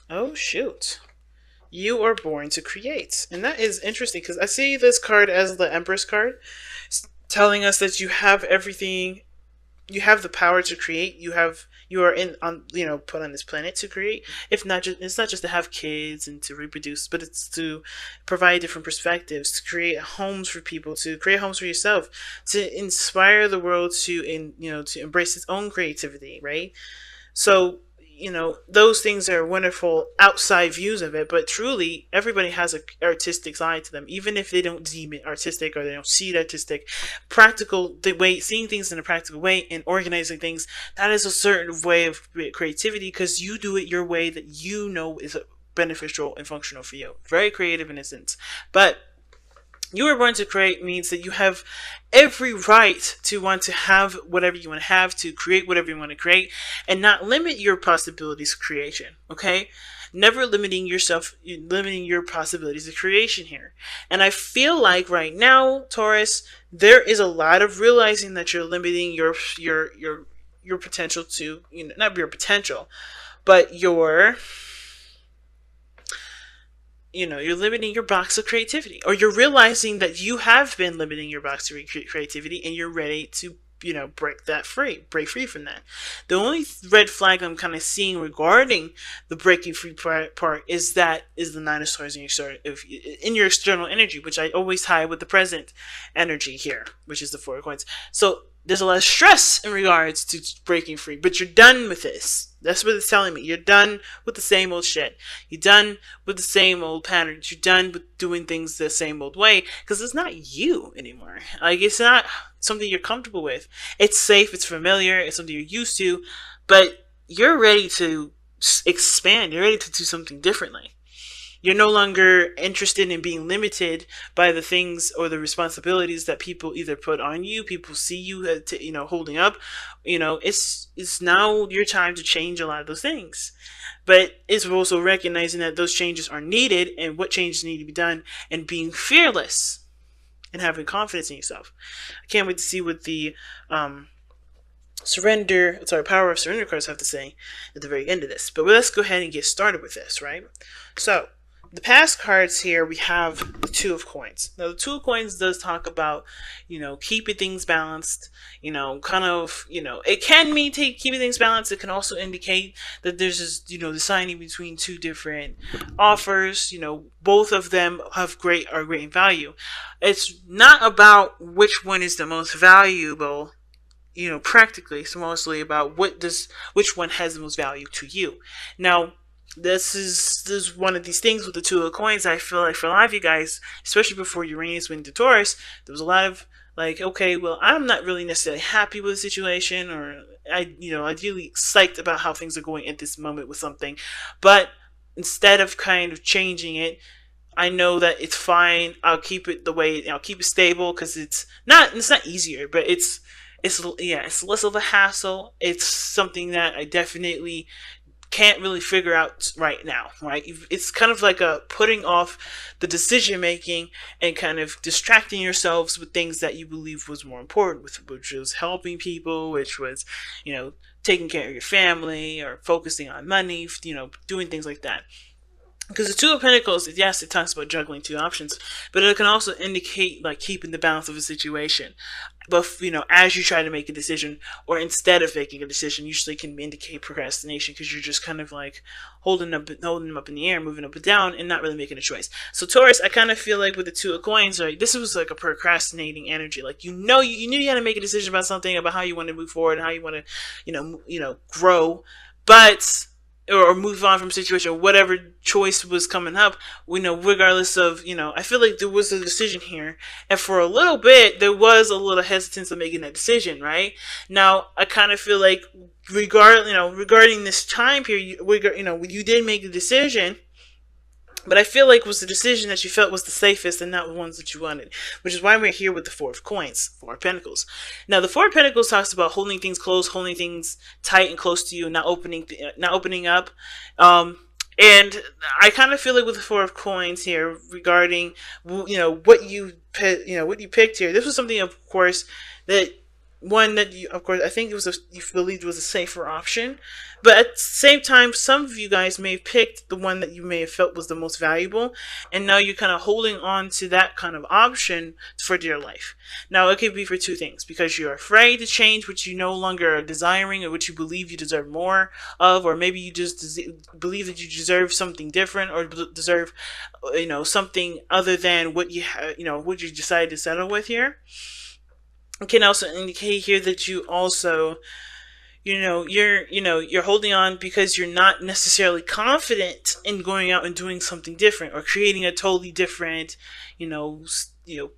Oh, shoot. You are born to create. And that is interesting because I see this card as the Empress card, telling us that you have everything, you have the power to create. You are in on put on this planet to create. If not just It's not just to have kids and to reproduce, but it's to provide different perspectives, to create homes for people, to create homes for yourself, to inspire the world to embrace its own creativity, right? So, those things are wonderful outside views of it, but truly, everybody has an artistic side to them, even if they don't deem it artistic or they don't see it artistic. Practical, the way, seeing things in a practical way and organizing things, that is a certain way of creativity because you do it your way that you know is beneficial and functional for you. Very creative in a sense. But you were born to create means that you have every right to want to have whatever you want to have, to create whatever you want to create, and not limit your possibilities of creation. Okay? Never limiting yourself, limiting your possibilities of creation here. And I feel like right now, Taurus, there is a lot of realizing that you're limiting your potential to, not your potential, but you're limiting your box of creativity, or you're realizing that you have been limiting your box of creativity and you're ready to break free from that. The only red flag I'm kind of seeing regarding the breaking free part is the nine of swords in your external energy, which I always tie with the present energy here, which is the four of coins. So there's a lot of stress in regards to breaking free, but you're done with this. That's what it's telling me. You're done with the same old shit. You're done with the same old patterns. You're done with doing things the same old way because it's not you anymore. Like, it's not something you're comfortable with. It's safe. It's familiar. It's something you're used to, but you're ready to expand. You're ready to do something differently. You're no longer interested in being limited by the things or the responsibilities that people either put on you, people see you, holding up. It's now your time to change a lot of those things. But it's also recognizing that those changes are needed and what changes need to be done, and being fearless and having confidence in yourself. I can't wait to see what the power of surrender cards have to say at the very end of this. But let's go ahead and get started with this, right? So, the past cards here, we have the Two of Coins. Now, the Two of Coins does talk about, keeping things balanced, it can mean keeping things balanced. It can also indicate that there's this, deciding between two different offers. Both of them are great in value. It's not about which one is the most valuable, practically. It's mostly about which one has the most value to you. Now, this is one of these things with the Two of Coins. I feel like for a lot of you guys, especially before Uranus went into Taurus, there was a lot of like, okay, well, I'm not really necessarily happy with the situation, or ideally psyched about how things are going at this moment with something, but instead of kind of changing it, I know that it's fine. I'll keep it the way. I'll keep it stable because it's not easier, but it's less of a hassle. It's something that I definitely can't really figure out right now, right? It's kind of like a putting off the decision making and kind of distracting yourselves with things that you believe was more important, which was helping people, which was, taking care of your family or focusing on money, doing things like that. Because the Two of Pentacles, yes, it talks about juggling two options, but it can also indicate like keeping the balance of a situation. But as you try to make a decision, or instead of making a decision, usually can indicate procrastination because you're just kind of like holding them up in the air, moving up and down, and not really making a choice. So Taurus, I kind of feel like with the Two of Coins, right, this was like a procrastinating energy. Like you knew you had to make a decision about something, about how you want to move forward and how you want to grow, but or move on from situation, whatever choice was coming up, regardless of, I feel like there was a decision here. And for a little bit, there was a little hesitance of making that decision, right? Now, I kind of feel like regarding this time period, you did make the decision, but I feel like it was the decision that you felt was the safest and not the ones that you wanted, which is why we're here with the Four of Coins, Four of Pentacles. Now, the Four of Pentacles talks about holding things close, holding things tight and close to you, not opening up. And I kind of feel like with the Four of Coins here, regarding what you picked here, this was something, of course, that one that you, of course, I think it was you believed was a safer option, but at the same time, some of you guys may have picked the one that you may have felt was the most valuable, and now you're kind of holding on to that kind of option for dear life. Now, it could be for two things: because you're afraid to change what you no longer are desiring, or what you believe you deserve more of, or maybe you just believe that you deserve something different, or deserve, something other than what what you decided to settle with here. It can also indicate here that you also, you're holding on because you're not necessarily confident in going out and doing something different, or creating a totally different,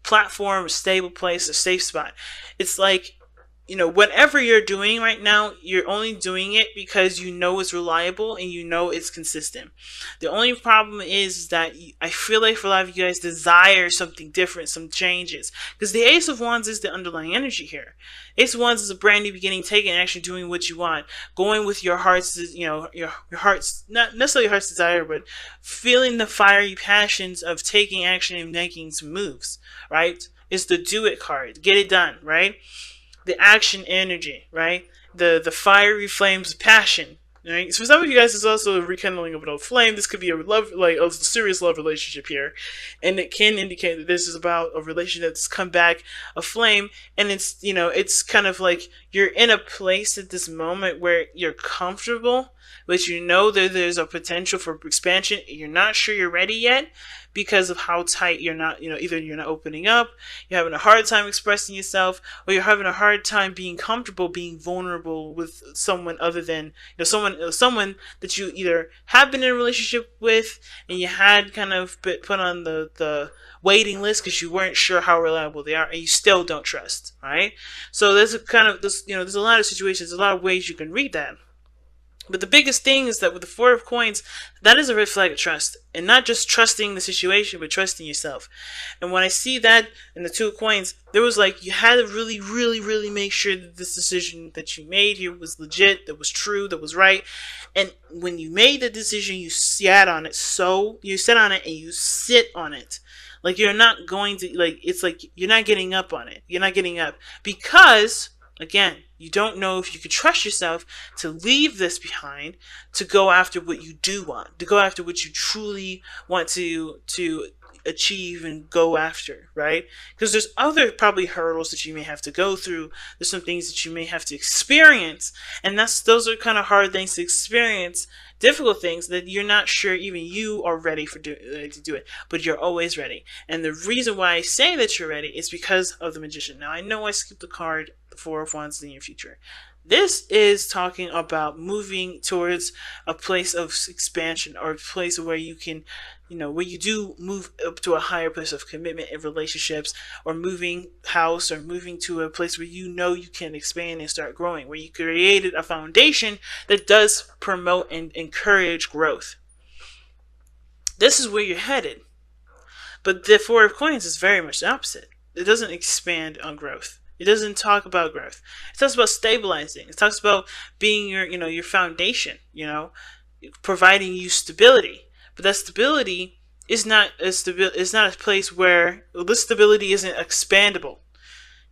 platform, a stable place, a safe spot. It's like, whatever you're doing right now, you're only doing it because you know it's reliable and you know it's consistent. The only problem is that I feel like for a lot of you guys desire something different, some changes. Because the Ace of Wands is the underlying energy here. Ace of Wands is a brand new beginning, taking action, doing what you want, going with your heart's, your heart's, not necessarily your heart's desire, but feeling the fiery passions of taking action and making some moves, right? It's the do it card. Get it done, right? The action energy, right? The fiery flames of passion, right? So for some of you guys, it's also a rekindling of an old flame. This could be a love, like a serious love relationship here, and it can indicate that this is about a relationship that's come back aflame, and it's kind of like you're in a place at this moment where you're comfortable, but you know that there's a potential for expansion. You're not sure you're ready yet, because of how tight you're not, either you're not opening up, you're having a hard time expressing yourself, or you're having a hard time being comfortable, being vulnerable with someone other than, someone that you either have been in a relationship with and you had kind of put on the waiting list because you weren't sure how reliable they are, and you still don't trust, right? So there's there's a lot of situations, a lot of ways you can read that. But the biggest thing is that with the Four of Coins, that is a red flag of trust. And not just trusting the situation, but trusting yourself. And when I see that in the Two of Coins, there was like, you had to really, really, really make sure that this decision that you made here was legit, that was true, that was right. And when you made the decision, you sat on it. So, you sat on it and you sit on it. Like, you're not going to, like, it's like, you're not getting up on it. You're not getting up. Because, again, you don't know if you can trust yourself to leave this behind, to go after what you do want, to go after what you truly want to achieve and go after, right? Because there's other probably hurdles that you may have to go through. There's some things that you may have to experience, and those are kind of hard things to experience, difficult things that you're not sure even you are ready to do it, but you're always ready. And the reason why I say that you're ready is because of the Magician. Now, I know I skipped the card, the Four of Wands in your future. This is talking about moving towards a place of expansion, or a place where you can, where you do move up to a higher place of commitment in relationships, or moving house, or moving to a place where you can expand and start growing, where you created a foundation that does promote and encourage growth. This is where you're headed. But the Four of Coins is very much the opposite. It doesn't expand on growth. It doesn't talk about growth. It talks about stabilizing. It talks about being your foundation, providing you stability. But that stability is not a place where this stability isn't expandable.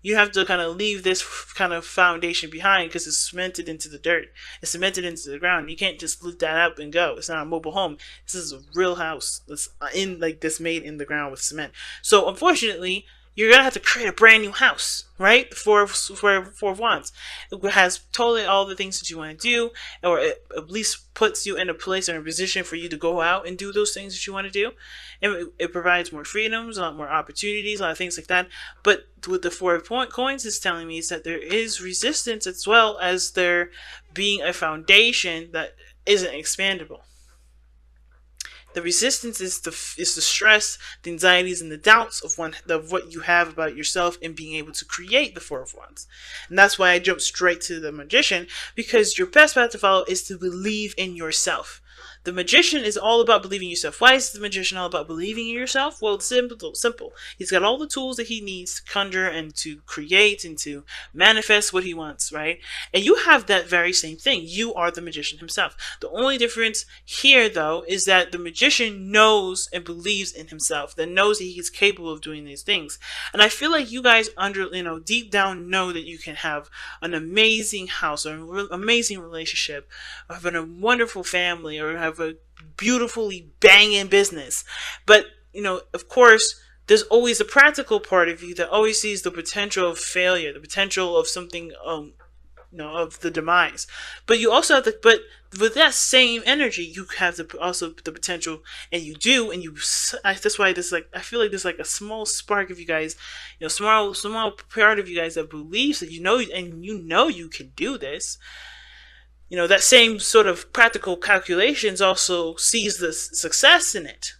You have to kind of leave this kind of foundation behind because it's cemented into the dirt. It's cemented into the ground. You can't just lift that up and go. It's not a mobile home. This is a real house that's made in the ground with cement. So unfortunately, you're going to have to create a brand new house, right? Four of Wands. It has totally all the things that you want to do, or it at least puts you in a place or a position for you to go out and do those things that you want to do. And it provides more freedoms, a lot more opportunities, a lot of things like that. But what the Four of Coins is telling me is that there is resistance, as well as there being a foundation that isn't expandable. The resistance is the stress, the anxieties, and the doubts of what you have about yourself and being able to create the Four of Wands. And that's why I jumped straight to the Magician, because your best path to follow is to believe in yourself. The magician is all about believing in yourself. Why is the magician all about believing in yourself? Well, it's simple. He's got all the tools that he needs to conjure and to create and to manifest what he wants, right? And you have that very same thing. You are the magician himself. The only difference here, though, is that the magician knows and believes in himself, that knows that he is capable of doing these things. And I feel like you guys deep down know that you can have an amazing house or an amazing relationship, or have a wonderful family, or have a beautifully banging business. But, of course, there's always a practical part of you that always sees the potential of failure, the potential of something, of the demise. But you also have but with that same energy, you have also the potential, and you do, and that's why I feel like there's like a small spark of you guys, small part of you guys that believes that and you can do this. That same sort of practical calculations also sees the success in it.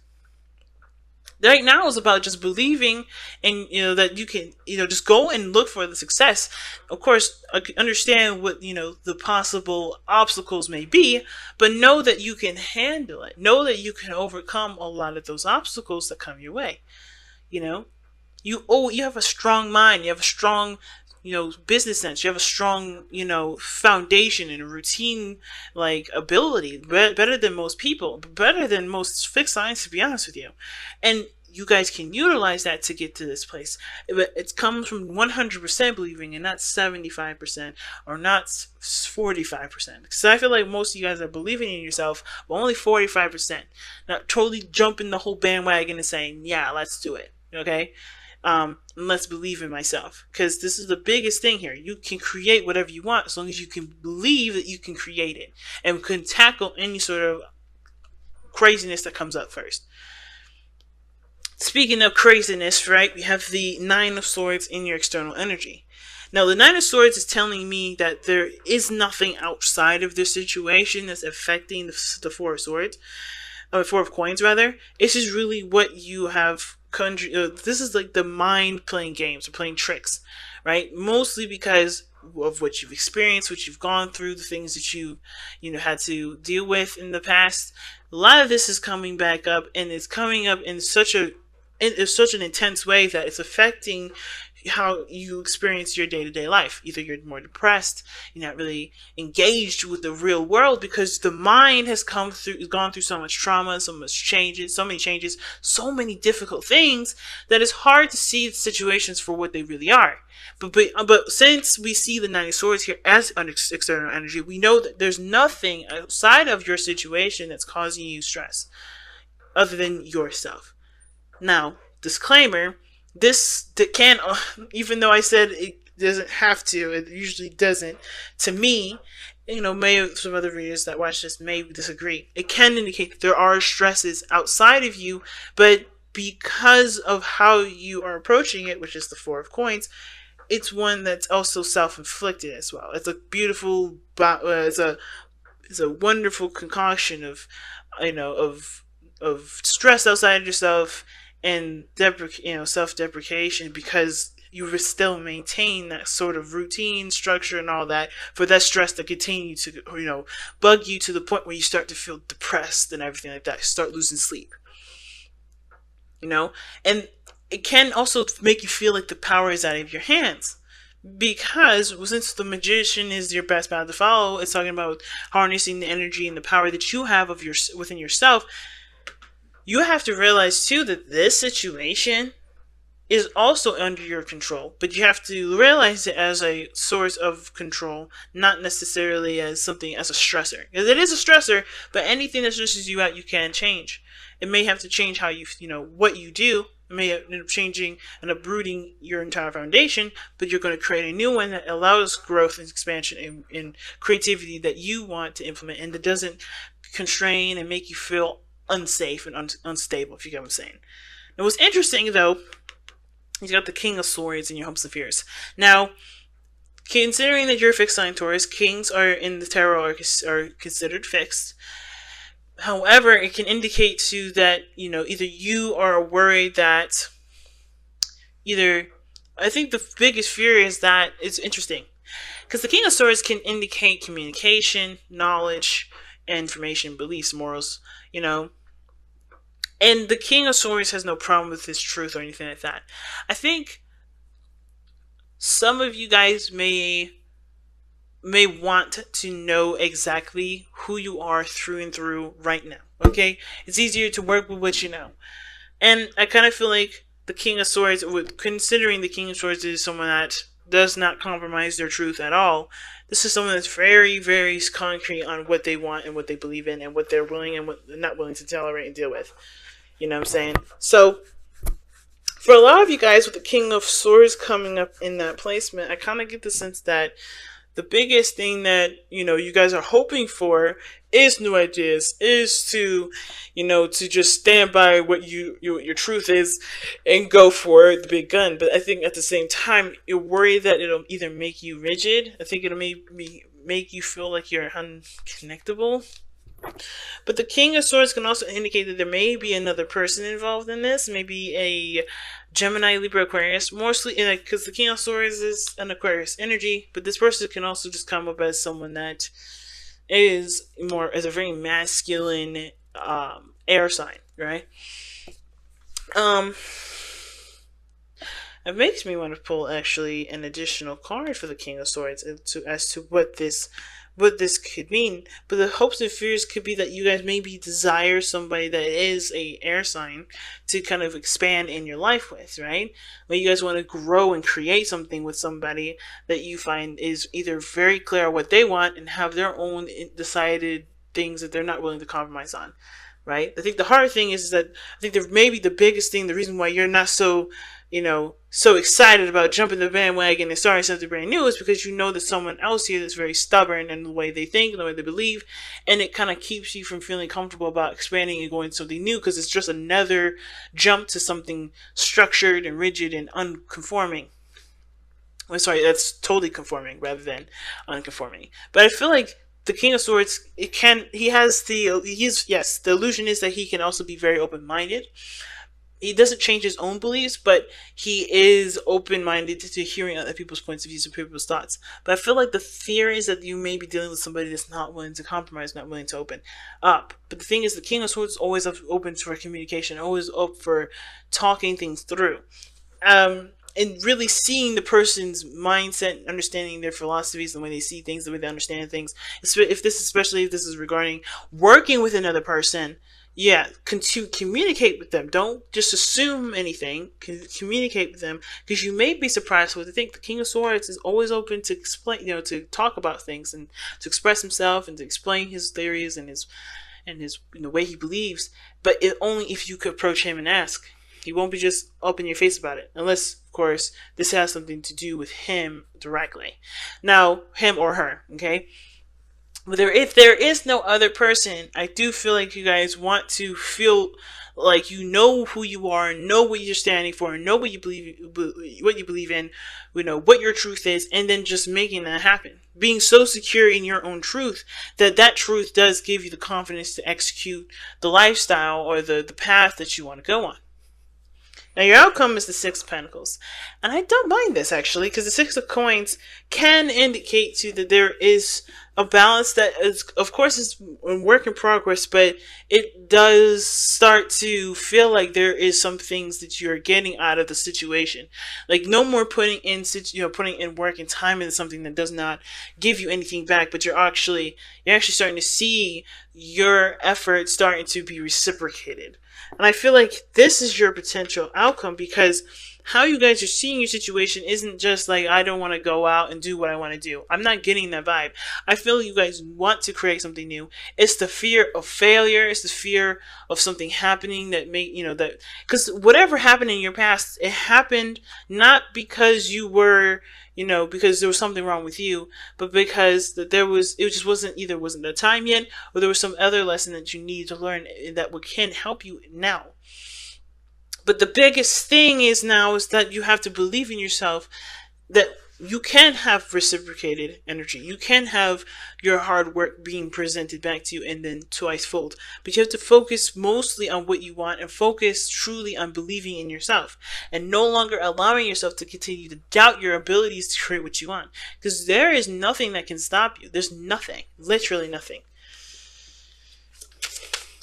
Right now is about just believing, and that you can just go and look for the success. Of course, understand what the possible obstacles may be, but know that you can handle it. Know that you can overcome a lot of those obstacles that come your way. You have a strong mind. You have a strong business sense. You have a strong, foundation and a routine, like, ability, better than most people, better than most fixed signs, to be honest with you. And you guys can utilize that to get to this place. But it comes from 100% believing, and not 75% or not 45%. Because I feel like most of you guys are believing in yourself, but only 45%. Not totally jumping the whole bandwagon and saying, yeah, let's do it. Okay? Let's believe in myself, because this is the biggest thing here. You can create whatever you want as long as you can believe that you can create it and can tackle any sort of craziness that comes up first. Speaking of craziness, right, we have the Nine of Swords in your external energy. Now, the Nine of Swords is telling me that there is nothing outside of this situation that's affecting the Four of Swords, Four of Coins rather. It's just really what you have. This is like the mind playing games or playing tricks, right? Mostly because of what you've experienced, what you've gone through, the things that you had to deal with in the past. A lot of this is coming back up, and it's coming up in such an intense way that it's affecting how you experience your day-to-day life. Either you're more depressed, you're not really engaged with the real world because the mind has gone through so much trauma, so many changes, so many difficult things that it's hard to see the situations for what they really are. But since we see the Nine of Swords here as an external energy, we know that there's nothing outside of your situation that's causing you stress other than yourself. Now, disclaimer, this can, even though I said it doesn't have to, it usually doesn't. To me, some other readers that watch this may disagree. It can indicate that there are stresses outside of you, but because of how you are approaching it, which is the Four of Coins, it's one that's also self-inflicted as well. It's a beautiful, it's a wonderful concoction of stress outside of yourself and self-deprecation, because you still maintain that sort of routine, structure, and all that for that stress to continue to bug you to the point where you start to feel depressed and everything like that. You start losing sleep. And it can also make you feel like the power is out of your hands, because since the magician is your best path to follow, it's talking about harnessing the energy and the power that you have within yourself. You have to realize too that this situation is also under your control, but you have to realize it as a source of control, not necessarily as something as a stressor. Because it is a stressor, but anything that stresses you out, you can change. It may have to change how what you do. It may end up changing and uprooting your entire foundation, but you're going to create a new one that allows growth and expansion and creativity that you want to implement, and that doesn't constrain and make you feel unsafe and unstable, if you get what I'm saying. Now, what's interesting, though, you got the King of Swords in your hopes and fears. Now, considering that you're a fixed sign Taurus, kings in the tarot are considered fixed. However, it can indicate to that either you are worried that I think the biggest fear is that, it's interesting, because the King of Swords can indicate communication, knowledge, and, creativity. That you have to realize that as a source of control, not necessarily as something as a stressor. Because it is a stressor, but anything that stresses you out, you can change. It may have to change how you what you do. It may have to change information, beliefs, morals, you know. And the King of Swords has no problem with his truth or anything like that. I think some of you guys may want to know exactly who you are through and through right now. Okay? It's easier to work with what you know. And I kind of feel like the King of Swords, considering the King of Swords is someone that does not compromise their truth at all, this is someone that's very, very concrete on what they want and what they believe in and what they're willing and what they're not willing to tolerate and deal with. You know what I'm saying? So, for a lot of you guys with the King of Swords coming up in that placement, I kind of get the sense that the biggest thing that, you guys are hoping for is new ideas, is to, to just stand by what your truth is and go for the big gun. But I think at the same time, you're worried that it'll either make you rigid. I think it'll make you feel like you're unconnectable. But the King of Swords can also indicate that there may be another person involved in this, maybe a Gemini, Libra, Aquarius, mostly because the King of Swords is an Aquarius energy, but this person can also just come up as someone that is a very masculine air sign, right? It makes me want to pull actually an additional card for the King of Swords as to what this could mean. But the hopes and fears could be that you guys maybe desire somebody that is a air sign to kind of expand in your life with, right? When you guys want to grow and create something with somebody that you find is either very clear what they want and have their own decided things that they're not willing to compromise on, right? I think the hard thing is that I think that maybe the biggest thing, the reason why you're not so so excited about jumping the bandwagon and starting something brand new is because you know there's someone else here that's very stubborn in the way they think and the way they believe, and it kind of keeps you from feeling comfortable about expanding and going to something new because it's just another jump to something structured and rigid and unconforming. I'm sorry, that's totally conforming rather than unconforming. But I feel like the King of Swords, the illusion is that he can also be very open-minded. He doesn't change his own beliefs, but he is open-minded to hearing other people's points of view and people's thoughts. But I feel like the fear is that you may be dealing with somebody that's not willing to compromise, not willing to open up. But the thing is, the King of Swords is always open for communication, always up for talking things through. And really seeing the person's mindset, understanding their philosophies, the way they see things, the way they understand things. Especially if this is regarding working with another person, to communicate with them. Don't just assume anything. Communicate with them, because you may be surprised what they think. The King of Swords is always open to explain, to talk about things and to express himself and to explain his theories and his way he believes. But only if you could approach him and ask. He won't be just up in your face about it, unless, of course, this has something to do with him directly. Now, him or her, okay? But if there is no other person, I do feel like you guys want to feel like you know who you are, know what you're standing for, know what you believe in, what your truth is, and then just making that happen. Being so secure in your own truth that truth does give you the confidence to execute the lifestyle or the path that you want to go on. Now, your outcome is the Six of Pentacles. And I don't mind this, actually, because the Six of Coins can indicate to you that there is a balance that is, of course, is a work in progress, but it does start to feel like there is some things that you're getting out of the situation. Like, no more putting in work and time into something that does not give you anything back, but you're actually starting to see your effort starting to be reciprocated. And I feel like this is your potential outcome, because how you guys are seeing your situation isn't just like, I don't want to go out and do what I want to do. I'm not getting that vibe. I feel you guys want to create something new. It's the fear of failure. It's the fear of something happening because whatever happened in your past, it happened not because you were, because there was something wrong with you, but because it just wasn't the time yet, or there was some other lesson that you need to learn that can help you now. But the biggest thing is that you have to believe in yourself, that you can have reciprocated energy. You can have your hard work being presented back to you and then twice-fold. But you have to focus mostly on what you want and focus truly on believing in yourself and no longer allowing yourself to continue to doubt your abilities to create what you want. Because there is nothing that can stop you. There's nothing. Literally nothing.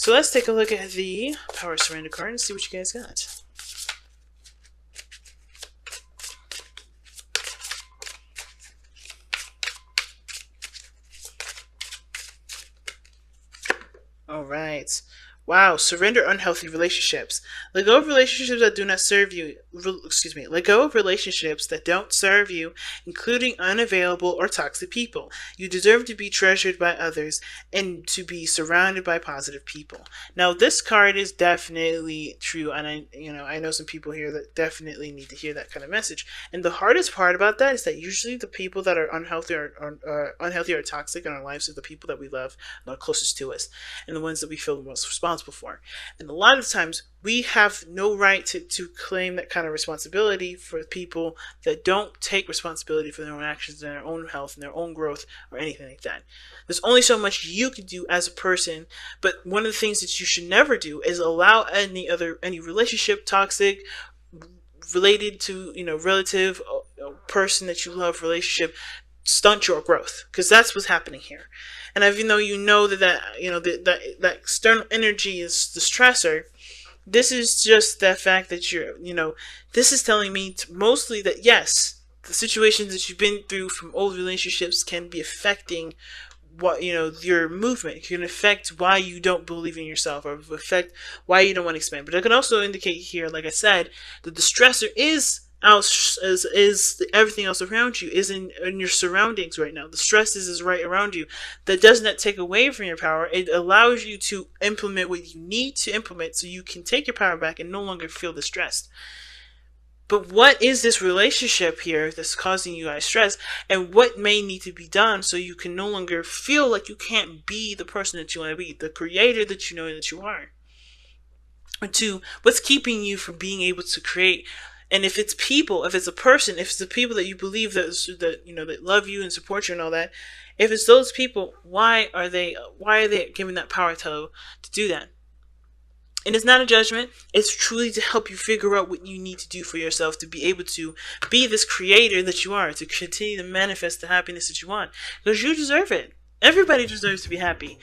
So let's take a look at the Power Surrender card and see what you guys got. All right. Wow, surrender unhealthy relationships. Let go of relationships that do not serve you. Let go of relationships that don't serve you, including unavailable or toxic people. You deserve to be treasured by others and to be surrounded by positive people. Now, this card is definitely true, and I know some people here that definitely need to hear that kind of message. And the hardest part about that is that usually the people that are unhealthy or toxic in our lives are the people that we love, the closest to us, and the ones that we feel the most responsible for. And a lot of times we have no right to claim that kind of responsibility for people that don't take responsibility for their own actions and their own health and their own growth or anything like that. There's only so much you can do as a person, but one of the things that you should never do is allow any relationship, toxic, related to, relative, person that you love, relationship, stunt your growth, because that's what's happening here. And even though that external energy is the stressor, this is just the fact that this is telling me mostly that yes, the situations that you've been through from old relationships can be affecting what your movement. It can affect why you don't believe in yourself, or affect why you don't want to expand. But it can also indicate here, like I said, that the stressor is everything else around you, is in your surroundings right now. The stress is right around you. That does not take away from your power. It allows you to implement what you need to implement so you can take your power back and no longer feel distressed. But what is this relationship here that's causing you guys stress, and what may need to be done so you can no longer feel like you can't be the person that you want to be, the creator that you know that you are? Or two, what's keeping you from being able to create? And if it's people, if it's a person, if it's the people that you believe that love you and support you and all that, if it's those people, why are they given that power to do that? And it's not a judgment. It's truly to help you figure out what you need to do for yourself to be able to be this creator that you are, to continue to manifest the happiness that you want, because you deserve it. Everybody deserves to be happy.